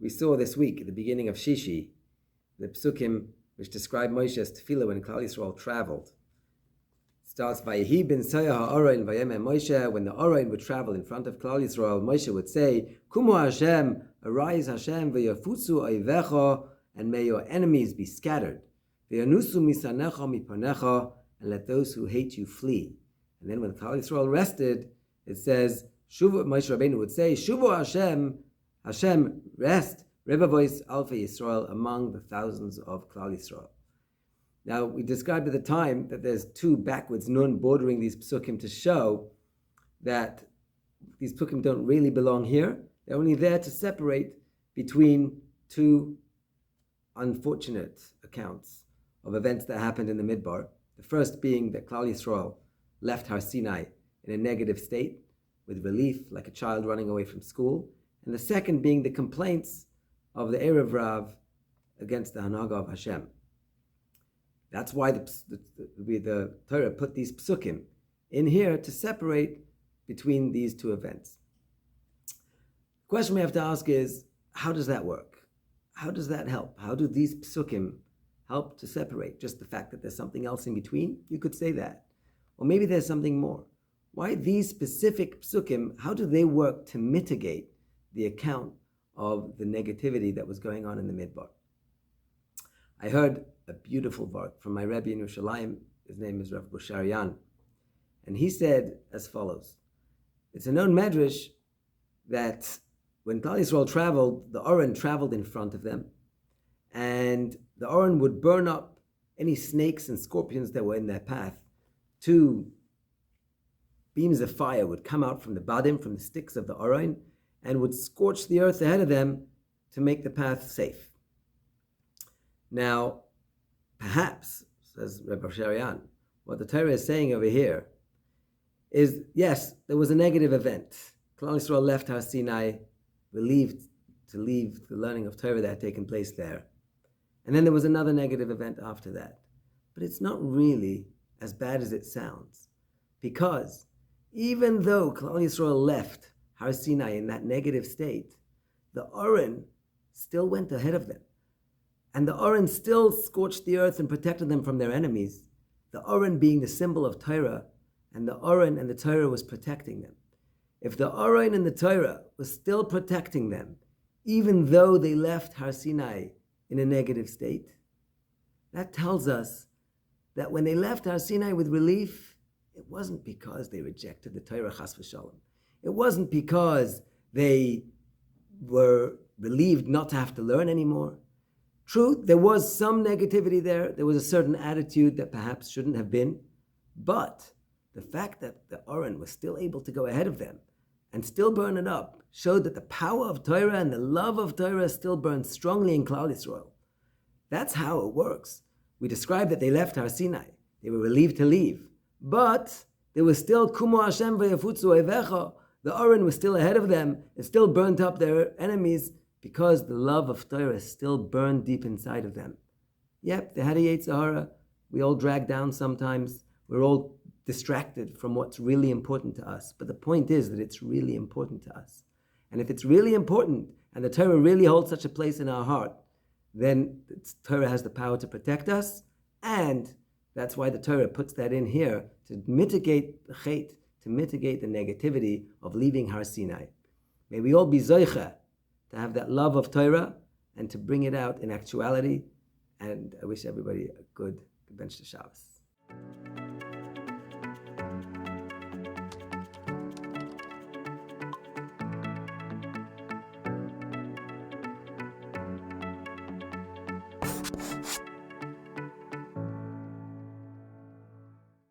We saw this week at the beginning of Shishi, the psukim which describe Moshe's tefillah when Klal Yisrael traveled. It starts Vayehi ben Sayah ha'Orain vayemeh Moshe. When the Orain would travel in front of Klal Yisrael, Moshe would say, Kumu Hashem, arise Hashem, v'yafutzu oivecha, and may your enemies be scattered. V'yanusu misanecha mipanecha, and let those who hate you flee. And then when Klal Yisrael rested, it says, Shuvu, Moshe Rabbeinu would say, Shuvu Hashem, Hashem, rest, Revavois Alpha Yisrael, among the thousands of Klal Yisrael. Now, we described at the time that there's two backwards nun bordering these psukim to show that these psukim don't really belong here. They're only there to separate between two unfortunate accounts of events that happened in the Midbar. The first being that Klal Yisrael left Har Sinai in a negative state, with relief, like a child running away from school. And the second being the complaints of the Erev Rav against the Hanaga of Hashem. That's why the Torah put these psukim in here to separate between these two events. The question we have to ask is, how does that work? How does that help? How do these psukim help to separate? Just the fact that there's something else in between? You could say that. Or maybe there's something more. Why these specific psukim, how do they work to mitigate the account of the negativity that was going on in the Midbar? I heard a beautiful vart from my Rebbe in Yerushalayim. His name is Rav Busharian. And he said as follows. It's a known medrash that when Klal Yisrael traveled, the Oren traveled in front of them, and the Oren would burn up any snakes and scorpions that were in their path. Two beams of fire would come out from the badim, from the sticks of the Oren, and would scorch the earth ahead of them to make the path safe. Now, perhaps, says Rabbi Sharian, what the Torah is saying over here is, yes, there was a negative event. Klal Yisrael left Har Sinai, relieved to leave the learning of Torah that had taken place there. And then there was another negative event after that. But it's not really as bad as it sounds. Because even though Klal Yisrael left Har Sinai in that negative state, the Oren still went ahead of them. And the Oren still scorched the earth and protected them from their enemies. The Oren being the symbol of Torah, and the Oren and the Torah was protecting them. If the Oren and the Torah was still protecting them, even though they left Har Sinai in a negative state, that tells us that when they left Har Sinai with relief, it wasn't because they rejected the Torah chas v'shalom. It wasn't because they were relieved not to have to learn anymore. True, there was some negativity there. There was a certain attitude that perhaps shouldn't have been. But the fact that the Oren was still able to go ahead of them and still burn it up showed that the power of Torah and the love of Torah still burned strongly in Klal Yisrael. That's how it works. We described that they left Har Sinai. They were relieved to leave. But there was still Kumu Hashem v'yafutzu oivecha. The Oren was still ahead of them. It still burnt up their enemies because the love of Torah still burned deep inside of them. Yep, they had a Yetzer Hara. We all drag down sometimes. We're all distracted from what's really important to us. But the point is that it's really important to us. And if it's really important, and the Torah really holds such a place in our heart, then the Torah has the power to protect us, and that's why the Torah puts that in here, to mitigate the chait, to mitigate the negativity of leaving Har Sinai. May we all be zoicha to have that love of Torah and to bring it out in actuality. And I wish everybody a good Ben Shabbos.